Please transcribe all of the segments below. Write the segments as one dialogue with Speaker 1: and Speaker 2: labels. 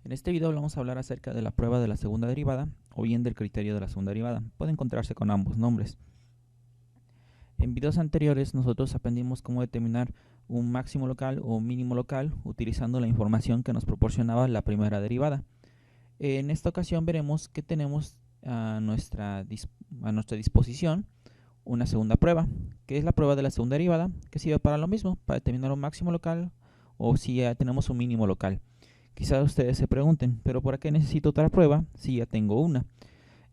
Speaker 1: En este video vamos a hablar acerca de la prueba de la segunda derivada o bien del criterio de la segunda derivada. Puede encontrarse con ambos nombres. En videos anteriores nosotros aprendimos cómo determinar un máximo local o un mínimo local utilizando la información que nos proporcionaba la primera derivada. En esta ocasión veremos que tenemos a nuestra disposición una segunda prueba, que es la prueba de la segunda derivada, que sirve para lo mismo, para determinar un máximo local o si ya tenemos un mínimo local. Quizás ustedes se pregunten, ¿pero por qué necesito otra prueba si ya tengo una?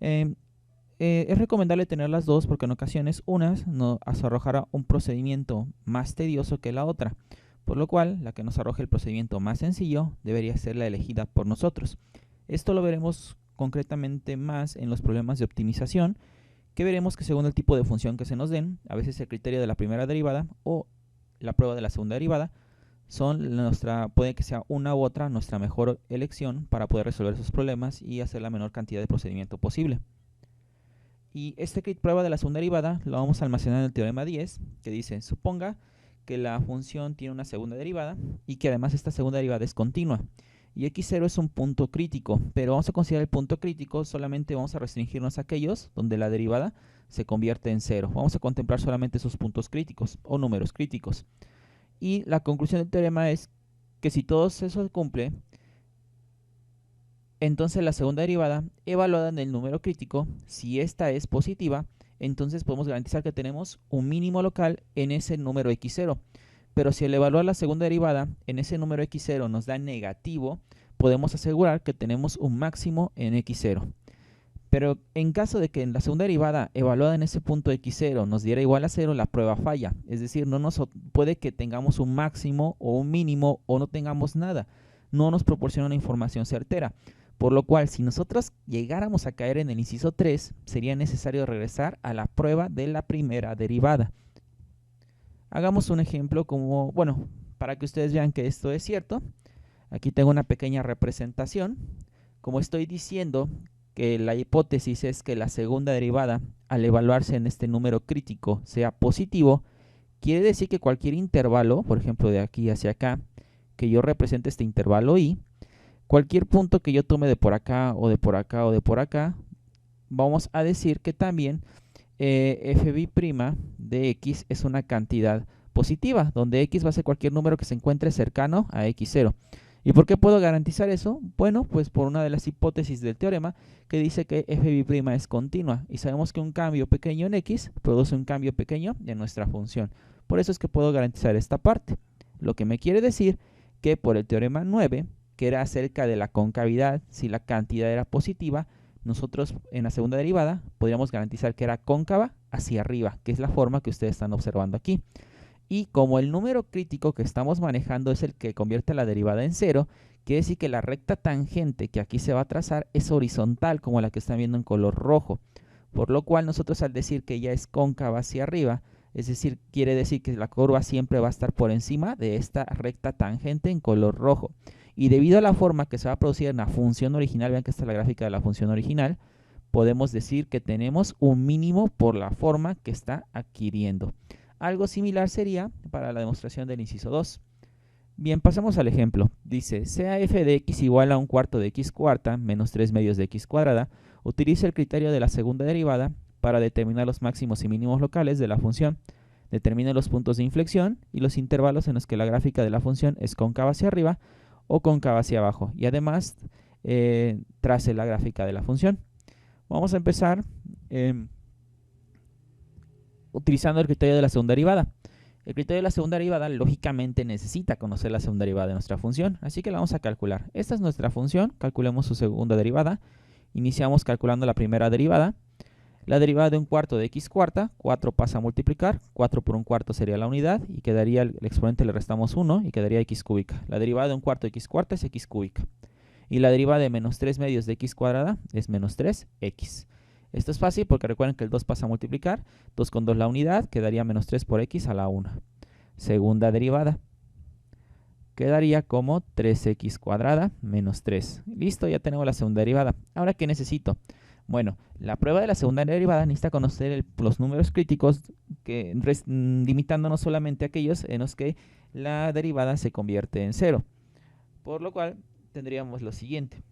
Speaker 1: Es recomendable tener las dos porque en ocasiones unas nos arrojará un procedimiento más tedioso que la otra, por lo cual la que nos arroje el procedimiento más sencillo debería ser la elegida por nosotros. Esto lo veremos concretamente más en los problemas de optimización, que veremos que según el tipo de función que se nos den, a veces el criterio de la primera derivada o la prueba de la segunda derivada puede que sea una u otra nuestra mejor elección para poder resolver esos problemas y hacer la menor cantidad de procedimiento posible. Y esta prueba de la segunda derivada lo vamos a almacenar en el teorema 10, que dice: suponga que la función tiene una segunda derivada y que además esta segunda derivada es continua. Y x0 es un punto crítico, pero vamos a considerar el punto crítico, solamente vamos a restringirnos a aquellos donde la derivada se convierte en 0. Vamos a contemplar solamente esos puntos críticos o números críticos. Y la conclusión del teorema es que si todo eso se cumple, entonces la segunda derivada evaluada en el número crítico, si esta es positiva, entonces podemos garantizar que tenemos un mínimo local en ese número x0. Pero si al evaluar la segunda derivada en ese número x0 nos da negativo, podemos asegurar que tenemos un máximo en x0. Pero en caso de que en la segunda derivada evaluada en ese punto x0 nos diera igual a 0, la prueba falla. Es decir, puede que tengamos un máximo o un mínimo o no tengamos nada. No nos proporciona una información certera. Por lo cual, si nosotros llegáramos a caer en el inciso 3, sería necesario regresar a la prueba de la primera derivada. Hagamos un ejemplo para que ustedes vean que esto es cierto. Aquí tengo una pequeña representación. Como estoy diciendo que la hipótesis es que la segunda derivada, al evaluarse en este número crítico, sea positivo, quiere decir que cualquier intervalo, por ejemplo de aquí hacia acá, que yo represente este intervalo y, cualquier punto que yo tome de por acá o de por acá o de por acá, vamos a decir que también fb' de x es una cantidad positiva, donde x va a ser cualquier número que se encuentre cercano a x0. ¿Y por qué puedo garantizar eso? Bueno, pues por una de las hipótesis del teorema que dice que fb' es continua y sabemos que un cambio pequeño en x produce un cambio pequeño en nuestra función. Por eso es que puedo garantizar esta parte. Lo que me quiere decir que por el teorema 9, que era acerca de la concavidad, si la cantidad era positiva, nosotros en la segunda derivada podríamos garantizar que era cóncava hacia arriba, que es la forma que ustedes están observando aquí. Y como el número crítico que estamos manejando es el que convierte la derivada en 0, quiere decir que la recta tangente que aquí se va a trazar es horizontal, como la que están viendo en color rojo. Por lo cual nosotros al decir que ya es cóncava hacia arriba, es decir, quiere decir que la curva siempre va a estar por encima de esta recta tangente en color rojo. Y debido a la forma que se va a producir en la función original, vean que esta es la gráfica de la función original, podemos decir que tenemos un mínimo por la forma que está adquiriendo. Algo similar sería para la demostración del inciso 2. Bien, pasamos al ejemplo. Dice, sea f de x igual a un cuarto de x cuarta menos 3 medios de x cuadrada, utiliza el criterio de la segunda derivada para determinar los máximos y mínimos locales de la función. Determine los puntos de inflexión y los intervalos en los que la gráfica de la función es cóncava hacia arriba o cóncava hacia abajo. Y además, trace la gráfica de la función. Vamos a empezar utilizando el criterio de la segunda derivada. El criterio de la segunda derivada lógicamente necesita conocer la segunda derivada de nuestra función, así que la vamos a calcular. Esta es nuestra función, calculemos su segunda derivada. Iniciamos calculando la primera derivada. La derivada de un cuarto de x cuarta, 4 pasa a multiplicar, 4 por un cuarto sería la unidad y quedaría el exponente, le restamos 1 y quedaría x cúbica. La derivada de un cuarto de x cuarta es x cúbica. Y la derivada de menos 3 medios de x cuadrada es menos 3x. Esto es fácil porque recuerden que el 2 pasa a multiplicar. 2 con 2 la unidad, quedaría menos 3 por x a la 1. Segunda derivada. Quedaría como 3x cuadrada menos 3. Listo, ya tenemos la segunda derivada. Ahora, ¿qué necesito? Bueno, la prueba de la segunda derivada necesita conocer los números críticos, limitándonos solamente a aquellos en los que la derivada se convierte en 0. Por lo cual, tendríamos lo siguiente.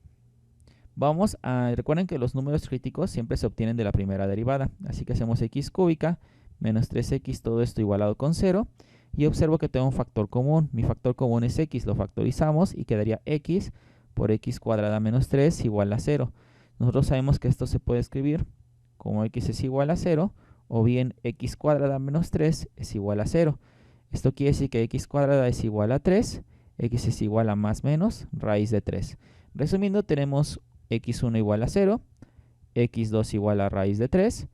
Speaker 1: Recuerden que los números críticos siempre se obtienen de la primera derivada, así que hacemos x cúbica menos 3x, todo esto igualado con 0, y observo que tengo un factor común. Mi factor común es x, lo factorizamos y quedaría x por x cuadrada menos 3 igual a 0. Nosotros sabemos que esto se puede escribir como x es igual a 0, o bien x cuadrada menos 3 es igual a 0. Esto quiere decir que x cuadrada es igual a 3, x es igual a más menos raíz de 3. Resumiendo, tenemos x1 igual a 0, x2 igual a raíz de 3,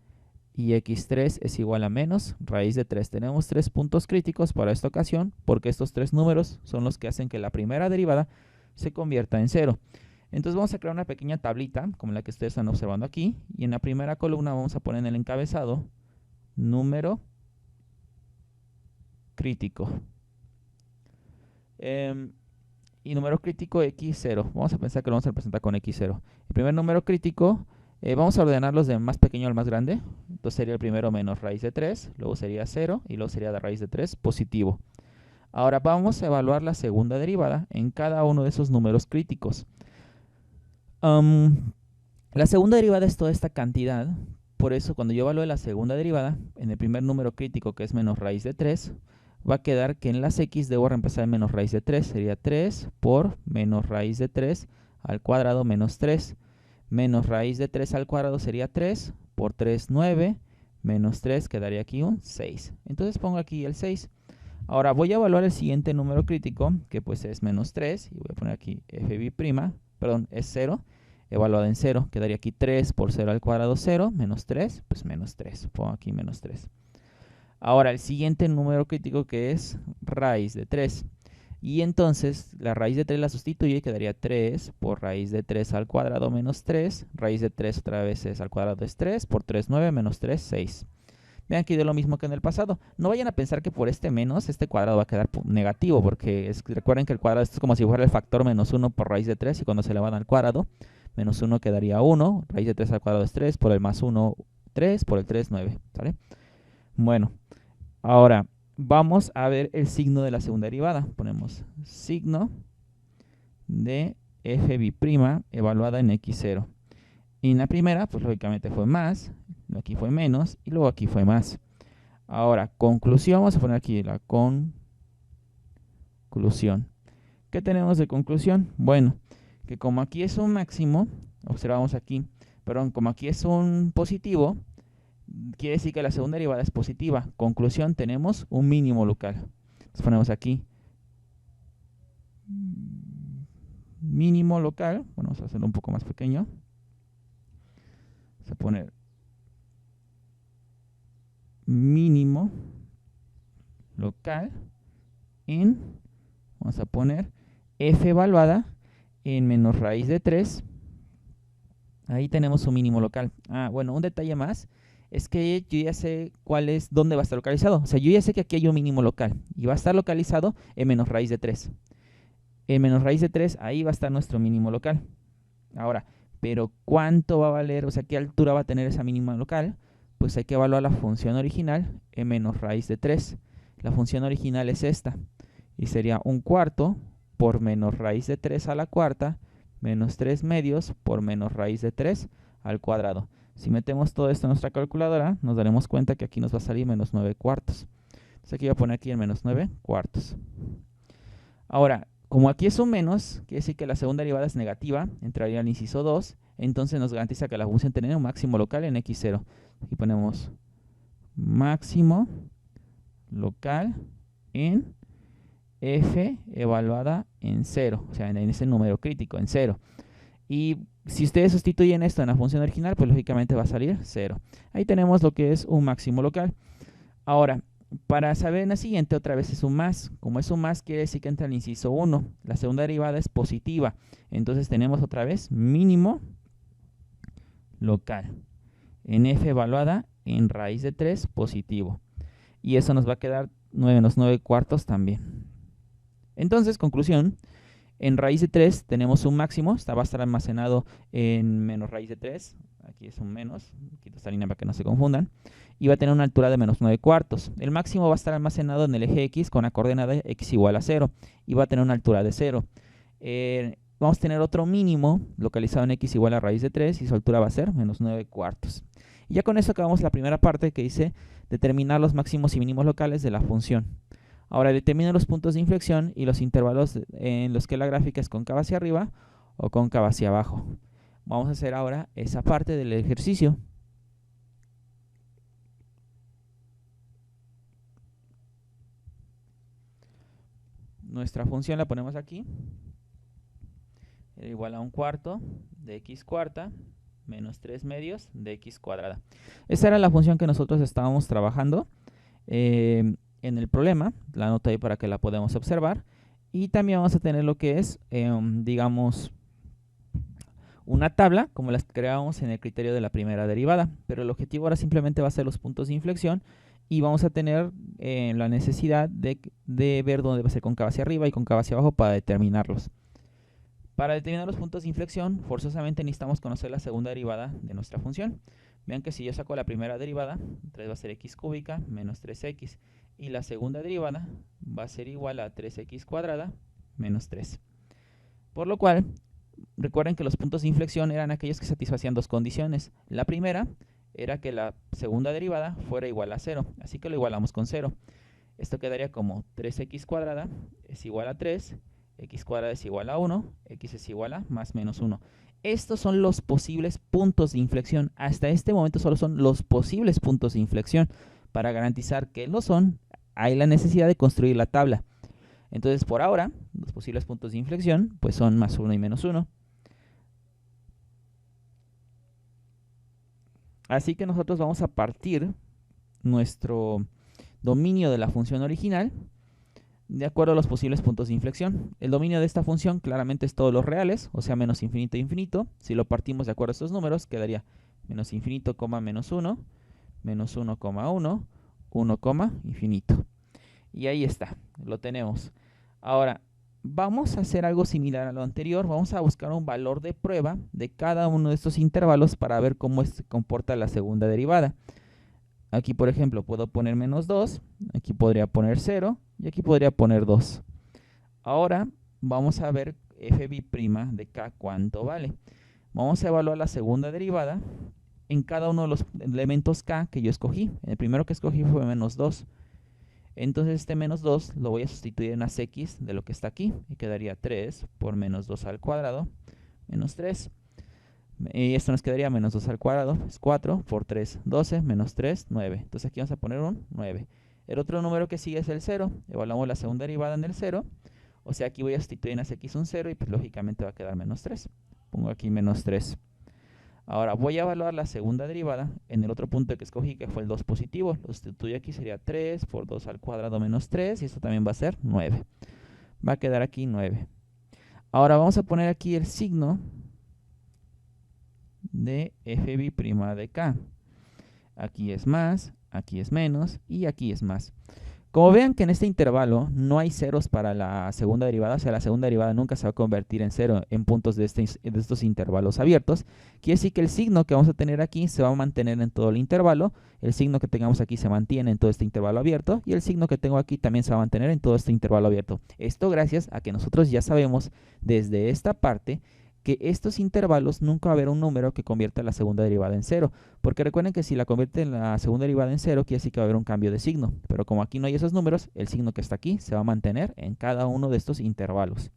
Speaker 1: y x3 es igual a menos raíz de 3. Tenemos 3 puntos críticos para esta ocasión, porque estos 3 números son los que hacen que la primera derivada se convierta en 0. Entonces vamos a crear una pequeña tablita, como la que ustedes están observando aquí, y en la primera columna vamos a poner en el encabezado número crítico. Y número crítico x0. Vamos a pensar que lo vamos a representar con x0. El primer número crítico, vamos a ordenarlos de más pequeño al más grande. Entonces sería el primero menos raíz de 3, luego sería 0 y luego sería de raíz de 3 positivo. Ahora vamos a evaluar la segunda derivada en cada uno de esos números críticos. La segunda derivada es toda esta cantidad. Por eso cuando yo evalúe la segunda derivada, en el primer número crítico que es menos raíz de 3, va a quedar que en las x debo reemplazar menos raíz de 3. Sería 3 por menos raíz de 3 al cuadrado menos 3. Menos raíz de 3 al cuadrado sería 3 por 3, 9. Menos 3 quedaría aquí un 6. Entonces pongo aquí el 6. Ahora voy a evaluar el siguiente número crítico, que pues es menos 3. Y voy a poner aquí fb', perdón, es 0. Evaluado en 0, quedaría aquí 3 por 0 al cuadrado 0, menos 3, pues menos 3. Pongo aquí menos 3. Ahora, el siguiente número crítico que es raíz de 3. Y entonces, la raíz de 3 la sustituyo y quedaría 3 por raíz de 3 al cuadrado menos 3. Raíz de 3 otra vez es al cuadrado es 3, por 3, 9, menos 3, 6. Vean que dio lo mismo que en el pasado. No vayan a pensar que por este menos, este cuadrado va a quedar negativo, porque recuerden que el cuadrado es como si fuera el factor menos 1 por raíz de 3, y cuando se le van al cuadrado, menos 1 quedaría 1, raíz de 3 al cuadrado es 3, por el más 1, 3, por el 3, 9, ¿sale? Bueno, ahora vamos a ver el signo de la segunda derivada. Ponemos signo de fb' evaluada en x0. Y en la primera, pues lógicamente fue más, aquí fue menos, y luego aquí fue más. Ahora, conclusión, vamos a poner aquí la conclusión. ¿Qué tenemos de conclusión? Bueno, que como aquí es un máximo, observamos aquí, perdón, como aquí es un positivo, quiere decir que la segunda derivada es positiva. Conclusión, tenemos un mínimo local. Entonces ponemos aquí mínimo local. Bueno, vamos a hacerlo un poco más pequeño. Vamos a poner mínimo local en, vamos a poner f evaluada en menos raíz de 3. Ahí tenemos un mínimo local. Bueno, un detalle más es que yo ya sé dónde va a estar localizado. O sea, yo ya sé que aquí hay un mínimo local y va a estar localizado en menos raíz de 3. En menos raíz de 3, ahí va a estar nuestro mínimo local. Ahora, pero ¿cuánto va a valer? O sea, ¿qué altura va a tener esa mínima local? Pues hay que evaluar la función original en menos raíz de 3. La función original es esta. Y sería 1/4 por menos raíz de 3 a la cuarta menos 3 medios por menos raíz de 3 al cuadrado. Si metemos todo esto en nuestra calculadora, nos daremos cuenta que aquí nos va a salir menos 9 cuartos. Entonces aquí voy a poner aquí el menos 9 cuartos. Ahora, como aquí es un menos, quiere decir que la segunda derivada es negativa, entraría al inciso 2, entonces nos garantiza que la función tiene un máximo local en x0. Aquí ponemos máximo local en f evaluada en 0, o sea, en ese número crítico, en 0. Y si ustedes sustituyen esto en la función original, pues lógicamente va a salir 0. Ahí tenemos lo que es un máximo local. Ahora, para saber en la siguiente, otra vez es un más. Como es un más, quiere decir que entra el inciso 1. La segunda derivada es positiva. Entonces tenemos otra vez mínimo local en f evaluada en raíz de 3 positivo. Y eso nos va a quedar 9 menos 9 cuartos también. Entonces, conclusión, en raíz de 3 tenemos un máximo, va a estar almacenado en menos raíz de 3, aquí es un menos, quito esta línea para que no se confundan, y va a tener una altura de menos 9 cuartos. El máximo va a estar almacenado en el eje x con la coordenada x igual a 0, y va a tener una altura de 0. vamos a tener otro mínimo localizado en x igual a raíz de 3 y su altura va a ser menos 9 cuartos. Y ya con eso acabamos la primera parte que dice determinar los máximos y mínimos locales de la función. Ahora determina los puntos de inflexión y los intervalos en los que la gráfica es cóncava hacia arriba o cóncava hacia abajo. Vamos a hacer ahora esa parte del ejercicio. Nuestra función la ponemos aquí. Era igual a 1/4 de x cuarta menos 3 medios de x cuadrada. Esa era la función que nosotros estábamos trabajando en el problema. La anoto ahí para que la podamos observar. Y también vamos a tener lo que es, digamos, una tabla como las que creábamos en el criterio de la primera derivada. Pero el objetivo ahora simplemente va a ser los puntos de inflexión. Y vamos a tener la necesidad de ver dónde va a ser cóncava hacia arriba y cóncava hacia abajo para determinarlos. Para determinar los puntos de inflexión, forzosamente necesitamos conocer la segunda derivada de nuestra función. Vean que si yo saco la primera derivada, 3 va a ser x cúbica menos 3x. Y la segunda derivada va a ser igual a 3x cuadrada menos 3. Por lo cual, recuerden que los puntos de inflexión eran aquellos que satisfacían dos condiciones. La primera era que la segunda derivada fuera igual a 0, así que lo igualamos con 0. Esto quedaría como 3x cuadrada es igual a 3, x cuadrada es igual a 1, x es igual a más menos 1. Estos son los posibles puntos de inflexión. Hasta este momento solo son los posibles puntos de inflexión. Para garantizar que lo son, hay la necesidad de construir la tabla. Entonces, por ahora, los posibles puntos de inflexión pues son más 1 y menos 1. Así que nosotros vamos a partir nuestro dominio de la función original de acuerdo a los posibles puntos de inflexión. El dominio de esta función claramente es todos los reales, o sea, menos infinito e infinito. Si lo partimos de acuerdo a estos números, quedaría menos infinito, menos 1, menos 1, 1, 1, infinito. Y ahí está, lo tenemos. Ahora, vamos a hacer algo similar a lo anterior. Vamos a buscar un valor de prueba de cada uno de estos intervalos para ver cómo se comporta la segunda derivada. Aquí, por ejemplo, puedo poner menos 2, aquí podría poner 0 y aquí podría poner 2. Ahora vamos a ver f' de k cuánto vale. Vamos a evaluar la segunda derivada en cada uno de los elementos k que yo escogí. El primero que escogí fue menos 2. Entonces este menos 2 lo voy a sustituir en las x de lo que está aquí. Y quedaría 3 por menos 2 al cuadrado, menos 3. Y esto nos quedaría menos 2 al cuadrado, es 4 por 3, 12, menos 3, 9. Entonces aquí vamos a poner un 9. El otro número que sigue es el 0. Evaluamos la segunda derivada en el 0. O sea, aquí voy a sustituir en las x un 0 y pues lógicamente va a quedar menos 3. Pongo aquí menos 3. Ahora voy a evaluar la segunda derivada en el otro punto que escogí, que fue el 2 positivo. Lo sustituyo aquí, sería 3 por 2 al cuadrado menos 3. Y esto también va a ser 9. Va a quedar aquí 9. Ahora vamos a poner aquí el signo de f' de k. Aquí es más, aquí es menos y aquí es más. Como vean que en este intervalo no hay ceros para la segunda derivada, o sea, la segunda derivada nunca se va a convertir en cero en puntos de estos intervalos abiertos, quiere decir que el signo que vamos a tener aquí se va a mantener en todo el intervalo, el signo que tengamos aquí se mantiene en todo este intervalo abierto y el signo que tengo aquí también se va a mantener en todo este intervalo abierto. Esto gracias a que nosotros ya sabemos desde esta parte que estos intervalos nunca va a haber un número que convierta la segunda derivada en cero. Porque recuerden que si la convierte en la segunda derivada en cero, quiere decir que va a haber un cambio de signo. Pero como aquí no hay esos números, el signo que está aquí se va a mantener en cada uno de estos intervalos.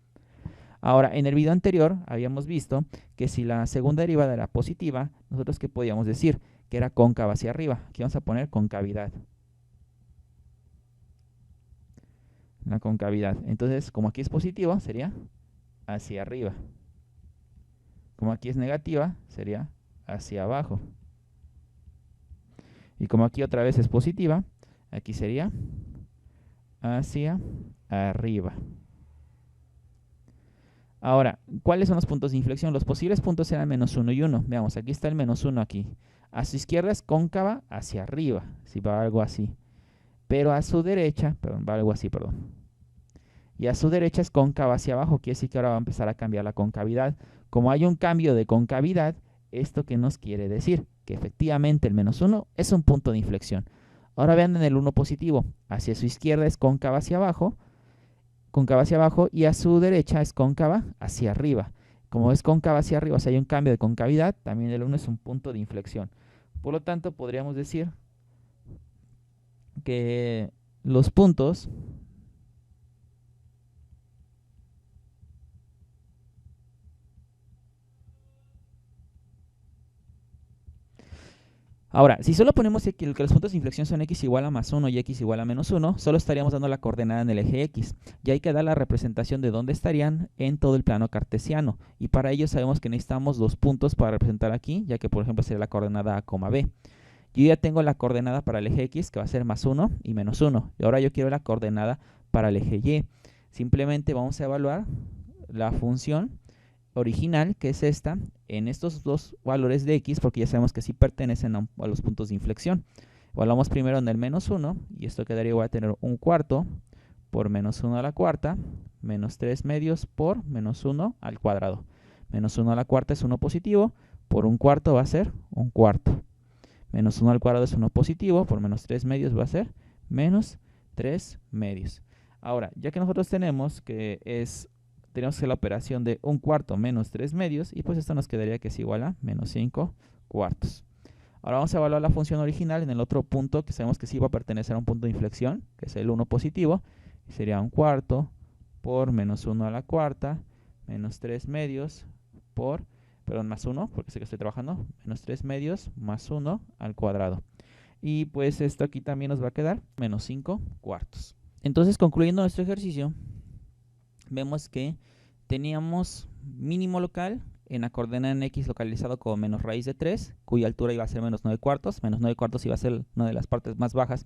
Speaker 1: Ahora, en el video anterior habíamos visto que si la segunda derivada era positiva, nosotros ¿qué podíamos decir? Que era cóncava hacia arriba. Aquí vamos a poner concavidad. La concavidad. Entonces, como aquí es positivo, sería hacia arriba. Como aquí es negativa, sería hacia abajo. Y como aquí otra vez es positiva, aquí sería hacia arriba. Ahora, ¿cuáles son los puntos de inflexión? Los posibles puntos eran menos 1 y 1. Veamos, aquí está el menos 1 aquí. A su izquierda es cóncava hacia arriba, si va algo así. Pero a su derecha, perdón, va algo así, perdón. Y a su derecha es cóncava hacia abajo, quiere decir que ahora va a empezar a cambiar la concavidad. Como hay un cambio de concavidad, ¿esto qué nos quiere decir? Que efectivamente el menos 1 es un punto de inflexión. Ahora vean en el 1 positivo, hacia su izquierda es cóncava hacia abajo y a su derecha es cóncava hacia arriba. Como es cóncava hacia arriba, o sea, hay un cambio de concavidad, también el 1 es un punto de inflexión. Por lo tanto, podríamos decir que los puntos ahora, si solo ponemos que los puntos de inflexión son x igual a más 1 y x igual a menos 1, solo estaríamos dando la coordenada en el eje x. Y hay que dar la representación de dónde estarían en todo el plano cartesiano. Y para ello sabemos que necesitamos dos puntos para representar aquí, ya que por ejemplo sería la coordenada a, b. Yo ya tengo la coordenada para el eje x, que va a ser más 1 y menos 1. Y ahora yo quiero la coordenada para el eje y. Simplemente vamos a evaluar la función original, que es esta, en estos dos valores de x, porque ya sabemos que sí pertenecen a los puntos de inflexión. Evaluamos primero en el menos 1, y esto quedaría igual a tener un cuarto por menos 1 a la cuarta, menos 3 medios por menos 1 al cuadrado. Menos 1 a la cuarta es 1 positivo, por un cuarto va a ser un cuarto. Menos 1 al cuadrado es 1 positivo, por menos 3 medios va a ser menos 3 medios. Ahora, ya que nosotros tenemos que tenemos que hacer la operación de un cuarto menos 3 medios, y pues esto nos quedaría que es igual a menos 5 cuartos. Ahora vamos a evaluar la función original en el otro punto que sabemos que sí va a pertenecer a un punto de inflexión, que es el 1 positivo, y sería un cuarto por menos 1 a la cuarta, menos 3 medios por, perdón, más 1, porque sé que estoy trabajando, menos 3 medios más 1 al cuadrado. Y pues esto aquí también nos va a quedar menos 5 cuartos. Entonces, concluyendo nuestro ejercicio, vemos que teníamos mínimo local en la coordenada en x localizado como menos raíz de 3, cuya altura iba a ser menos 9 cuartos. Menos 9 cuartos iba a ser una de las partes más bajas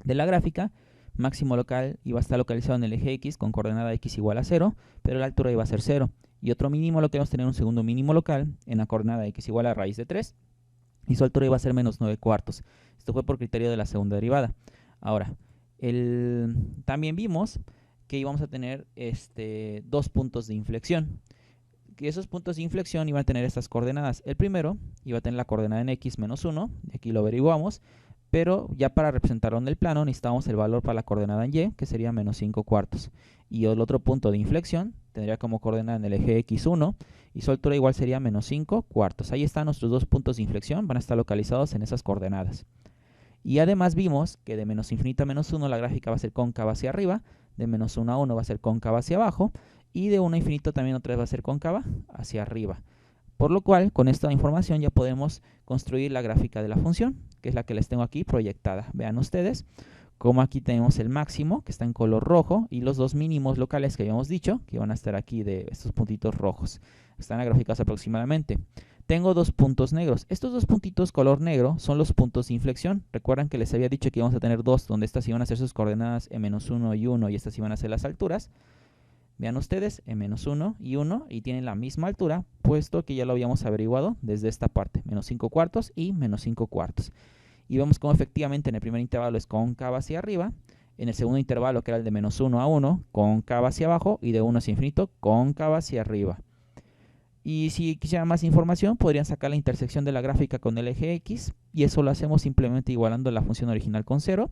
Speaker 1: de la gráfica. Máximo local iba a estar localizado en el eje x con coordenada x igual a 0, pero la altura iba a ser 0. Y otro mínimo local, vamos a tener un segundo mínimo local en la coordenada x igual a raíz de 3, y su altura iba a ser menos 9 cuartos. Esto fue por criterio de la segunda derivada. Ahora, también vimos que íbamos a tener dos puntos de inflexión. Que esos puntos de inflexión iban a tener estas coordenadas. El primero iba a tener la coordenada en x menos 1, aquí lo averiguamos, pero ya para representarlo en el plano necesitamos el valor para la coordenada en y, que sería menos 5 cuartos. Y el otro punto de inflexión tendría como coordenada en el eje x1, y su altura igual sería menos 5 cuartos. Ahí están nuestros dos puntos de inflexión, van a estar localizados en esas coordenadas. Y además vimos que de menos infinito a menos 1 la gráfica va a ser cóncava hacia arriba, de menos 1 a 1 va a ser cóncava hacia abajo, y de 1 a infinito también otra vez va a ser cóncava hacia arriba. Por lo cual, con esta información ya podemos construir la gráfica de la función, que es la que les tengo aquí proyectada. Vean ustedes como aquí tenemos el máximo, que está en color rojo, y los dos mínimos locales que habíamos dicho, que van a estar aquí de estos puntitos rojos. Están graficados aproximadamente. Tengo dos puntos negros. Estos dos puntitos color negro son los puntos de inflexión. Recuerdan que les había dicho que íbamos a tener dos, donde estas iban a ser sus coordenadas en-1 y 1, y estas iban a ser las alturas. Vean ustedes, en-1 y 1, y tienen la misma altura, puesto que ya lo habíamos averiguado desde esta parte, menos 5 cuartos y menos 5 cuartos. Y vemos cómo efectivamente en el primer intervalo es cóncava hacia arriba, en el segundo intervalo, que era el de menos 1 a 1, cóncava hacia abajo, y de 1 hacia infinito, cóncava hacia arriba. Y si quisieran más información, podrían sacar la intersección de la gráfica con el eje x, y eso lo hacemos simplemente igualando la función original con 0,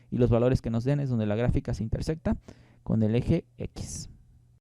Speaker 1: y los valores que nos den es donde la gráfica se intersecta con el eje x.